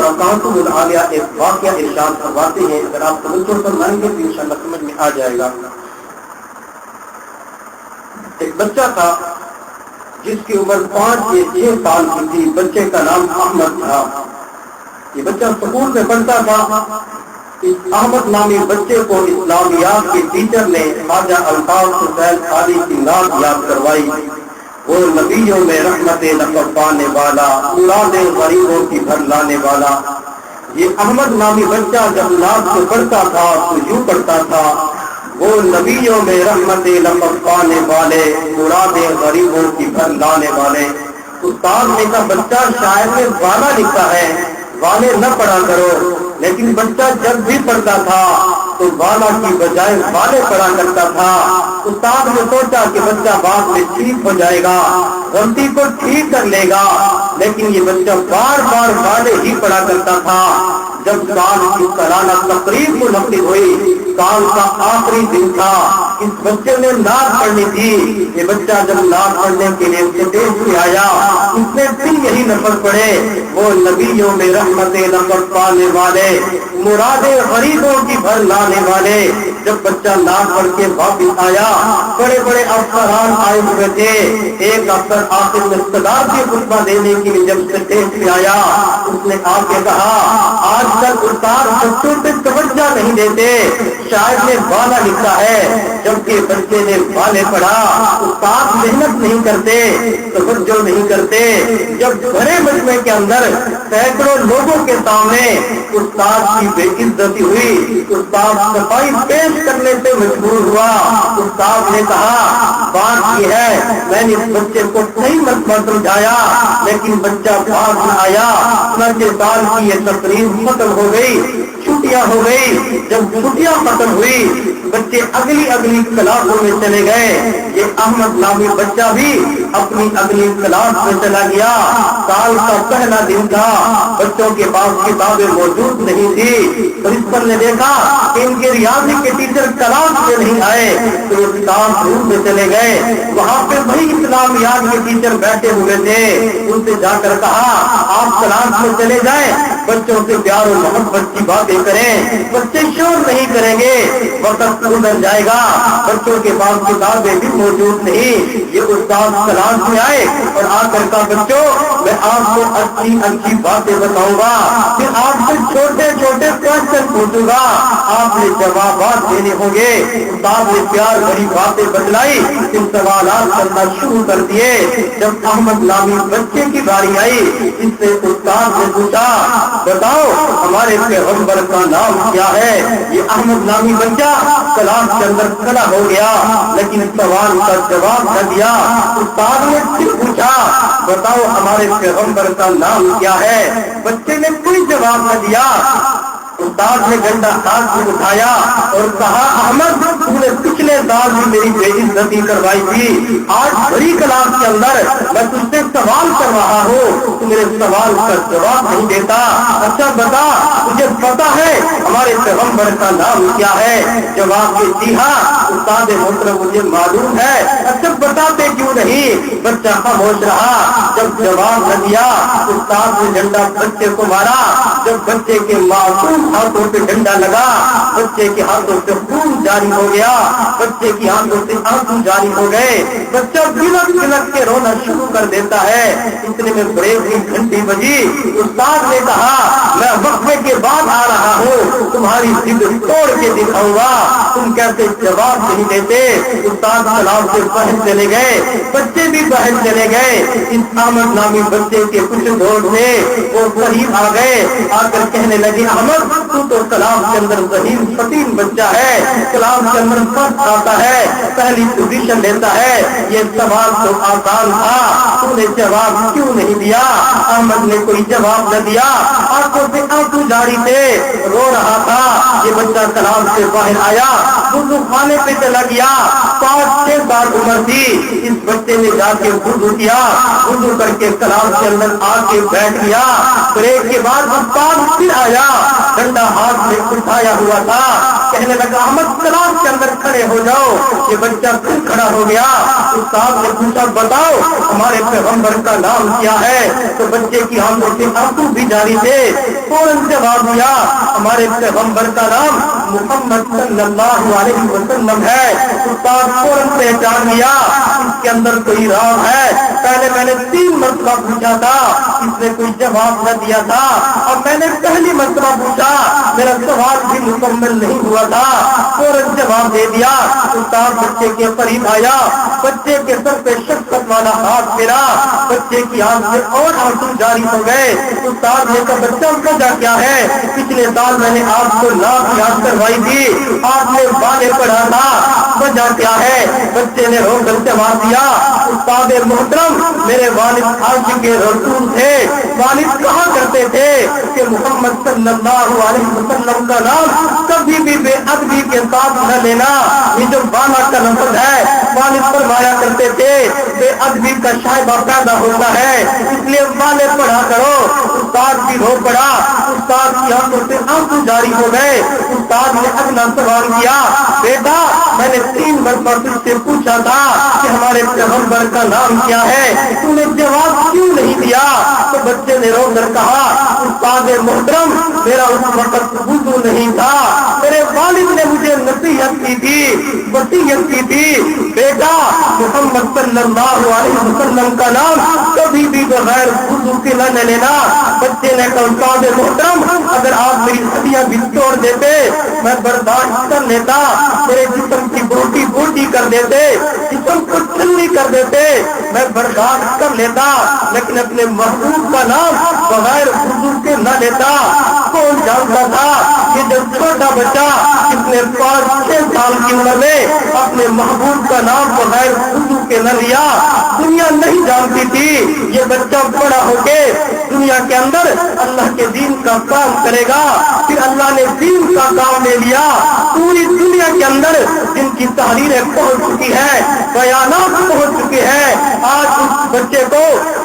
وبرکاتہ العالیہ ایک واقعہ ارشاد فرماتے ہیں، اگر آپ توجہ فرمائیں گے تو انشاءاللہ سمجھ میں آ جائے گا۔ ایک بچہ تھا جس کی عمر 5 یا 6 سال کی تھی، بچے کا نام احمد تھا۔ یہ بچہ اسکول میں پڑھتا تھا۔ اس احمد نامی بچے کو اسلامیات کے ٹیچر نے خواجہ الطاف حسین خالی کی نعت یاد کروائی، وہ نبیوں میں رحمت لقب پانے والا، مراد غریبوں کی بھر لانے والا۔ یہ احمد نامی بچہ جب نعت کو پڑھتا تھا تو یوں پڑھتا تھا، وہ نبیوں میں رحمت لقب پانے والے، مراد غریبوں کی بھر لانے والے۔ استاد نے کہا بچہ شاعر نے والا لکھا ہے، والے نہ پڑھا کرو، لیکن بچہ جب بھی پڑھتا تھا تو والا کی بجائے والے پڑھا کرتا تھا۔ استاد نے سوچا کہ بچہ بعد میں ٹھیک ہو جائے گا، غلطی کو ٹھیک کر لے گا، لیکن یہ بچہ بار بار والے ہی پڑھا کرتا تھا۔ جب سال کی سالانہ تقریب منعقد ہوئی، سال کا آخری دن تھا، اس بچے نے نعت پڑھنی تھی۔ یہ بچہ جب نعت پڑھنے کے لیے اسٹیج پہ آیا، اس نے پھر یہی لفظ پڑھے، وہ نبیوں میں رحمت لقب پانے والے، مراد غریبوں کی بھر لانے والے۔ جب بچہ نعت پڑھ کے واپس آیا، بڑے بڑے افسران آئے ہوئے تھے۔ ایک افسر آخر میں صدارت کی خطبہ دینے کے لیے جب اسٹیج پہ آیا، اس نے آ کے کہا آج کل استاد بچوں پہ توجہ نہیں دیتے، شاعر نے والا لکھا ہے، جبکہ بچے نے والے پڑھا۔ استاد محنت نہیں کرتے، توجہ نہیں کرتے۔ جب بڑے مجمع کے اندر سینکڑوں لوگوں کے سامنے استاد کی بے عزتی ہوئی، استاد صفائی پیش کرنے سے مجبور ہوا۔ استاد نے کہا بات یہ ہے، میں نے اس بچے کو صحیح مرتبہ سمجھایا، لیکن بچہ باز نہ آیا۔ سال کی یہ تقریب ختم ہو گئی، چھٹیاں ہو گئی۔ جب چھٹیاں ختم ہوئی، بچے اگلی کلاسوں میں چلے گئے۔ یہ احمد نامی بچہ بھی اپنی اگلی کلاس میں چلا گیا۔ سال کا پہلا دن تھا، بچوں کے پاس کتابیں موجود نہیں تھی۔ پرنسپل نے دیکھا کہ ان کے ریاضی کے ٹیچر کلاس میں نہیں آئے، تو وہ کتاب روم میں چلے گئے۔ وہاں پہ وہی اسلامیات کے ٹیچر بیٹھے ہوئے تھے، ان سے جا کر کہا آپ کلاس میں چلے جائیں، بچوں سے پیار و محبت کی باتیں کریں۔ بچے شور نہیں کریں گے، وقت گزر جائے گا، بچوں کے پاس کتابیں بھی موجود نہیں۔ یہ استاد کلاس میں آئے اور آ کر کہا بچوں میں آپ کو اچھی باتیں بتاؤں گا، پھر آپ سے چھوٹے چھوٹے کوشچن پوچھوں گا، آپ نے جوابات دینے ہوں گے۔ استاد نے پیار بھری باتیں بتلائی، پھر سوالات کرنا شروع کر دیے۔ جب احمد نامی بچے کی باری آئی، اس سے استاد نے پوچھا بتاؤ ہمارے پیغمبر کا نام کیا ہے؟ یہ احمد نامی بچہ کلاس کے اندر کھڑا ہو گیا، لیکن سوال کا جواب نہ دیا۔ استاد نے پھر پوچھا بتاؤ ہمارے پیغمبر کا نام کیا ہے؟ بچے نے کوئی جواب نہ دیا۔ استاد نے ڈنڈا ہاتھ میں اٹھایا اور کہا احمد تو نے پچھلے سال بھی میری بے عزتی کروائی تھی، آج بڑی کلاس کے اندر میں تجھ سے سوال کر رہا ہوں، تو میرے سوال کا جواب نہیں دیتا۔ اچھا بتا تجھے پتا ہے ہمارے پیغمبر کا نام کیا ہے؟ جواب میں جی ہاں استاد محترم مجھے معلوم ہے۔ اچھا بتاتے کیوں نہیں؟ بچہ خاموش رہا۔ جب جواب نہ دیا، استاد نے ڈنڈا بچے کو مارا۔ جب بچے کے معصوم ہاتھوں پہ ڈنڈا لگا، بچے کے ہاتھوں سے خون جاری ہو گیا، بچے کی آنکھوں سے آنسو جاری ہو گئے۔ بچہ بلک بلک کے رونا شروع کر دیتا ہے۔ اتنے میں بریک کی گھنٹی بجی۔ استاد نے کہا میں وقفے کے بعد آ رہا ہوں، تمہاری ضد توڑ کے دکھاؤں گا، تم کیسے جواب نہیں دیتے۔ استاد کلاس سے باہر چلے گئے، بچے بھی باہر چلے گئے۔ اس احمد نامی بچے کے کچھ دوست نے وہ قریب آ گئے، آ کر کہنے لگے احمد تو کلاس کے اندر ذہین فتیم بچہ ہے، کلاس کے اندر فرسٹ آتا ہے، پہلی پوزیشن لیتا ہے، یہ سوال تو آسان تھا، تو نے جواب کیوں نہیں دیا؟ احمد نے کوئی جواب نہ دیا، آنکھوں سے آنسو جاری تھے، رو رہا تھا۔ یہ بچہ کلاس سے باہر آیا، وضو خانے پہ چلا گیا۔ 5-6 سال عمر تھی، اس بچے نے جا کے وضو کیا، وضو کر کے کلاس کے اندر آ کے بیٹھ گیا۔ بریک کے بعد استاد پھر آیا، ڈنڈا ہاتھ میں اٹھایا ہوا تھا، کہنے لگا احمد کلاس کے اندر کھڑے ہو جاؤ۔ یہ بچہ پھر کھڑا ہو گیا۔ استاد نے پوچھا بتاؤ ہمارے پیغمبر کا نام کیا ہے؟ تو بچے کی آنکھوں سے آنسو بھی جاری تھے، فوراً جواب دیا ہمارے پیغمبر کا نام محمد صلی اللہ علیہ وسلم ہے۔ استاد فوراً پہچان لیا اس کے اندر کوئی راز ہے۔ پہلے میں نے 3 مرتبہ پوچھا تھا، اس نے کوئی جواب نہ دیا تھا، اور میں نے پہلی مرتبہ پوچھا، میرا سوال بھی مکمل نہیں ہوا تھا، فوراً جواب دے دیا۔ استاد بچے کے قریب آیا، بچے کے سر پہ شفقت والا ہاتھ پھیرا، بچے کی آنکھ سے اور آنسو جاری ہو گئے۔ استاد نے کہا بچہ وجہ کیا ہے؟ پچھلے سال میں نے آپ کو لاکھ یاد کروائی تھی، آپ نے بالے پڑھا تھا، وجہ کیا ہے؟ بچے نے رو کر جواب دیا استاد محترم میرے والد عاشق رسول تھے، والد کہا کرتے تھے کہ محمد صلی اللہ علیہ وسلم کا نام کبھی بھی بے ادبی کے ساتھ نہ لینا۔ یہ جو بالا کا لفظ ہے والد فرمایا کرتے تھے بے ادبی کا شائبہ پیدا ہوتا ہے، اس لیے والے پڑھا کرو۔ استاد بھی رو پڑا، استاد کی آنکھوں سے آنسو جاری ہو گئے۔ استاد نے اگلا سوال کیا بیٹا میں نے 3 مرتبہ تجھ سے پوچھا تھا کہ ہمارے پیغمبر کا نام کیا ہے، تو نے جواب کیوں نہیں دیا؟ تو بچے نے رو کر کہا استاد محترم میرا اس وقت وضو نہیں تھا، میرے والد نے مجھے نصیحت کی تھی، وصیت کی تھی بیٹا محمد صلی اللہ علیہ وسلم کا نام کبھی بھی بغیر وضو کے نہ لینا۔ بچے نے کہا استاد محترم اگر آپ میری ہڈیاں بھی توڑ دیتے میں برداشت کر لیتا، میرے جسم کی بوٹی بوٹی کر دیتے، جسم کو چلنی کر دیتے میں برداشت کر لیتا، لیکن اپنے محبوب کا نام بغیر وضو کے نہ لیتا۔ کون جانتا تھا کہ جب چھوٹا بچہ جس نے 5-6 سال کی عمر میں اپنے محبوب کا نام بغیر وضو کے نہ لیا، دنیا نہیں جانتی تھی یہ بچہ بڑا ہو کے دنیا کے اندر اللہ کے دین کا کام کرے گا۔ پھر اللہ نے دین کا کام لے لیا، پوری دنیا کے اندر جن کی تحریریں پہنچ چکی ہیں، بیانات پہنچ چکے ہیں، آج اس بچے کو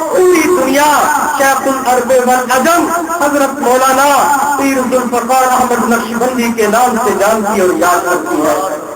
پوری دنیا شیخ العرب والعجم حضرت مولانا پیر ذوالفقار احمد نقشبندی کے نام سے جانتی اور یاد کرتی ہے۔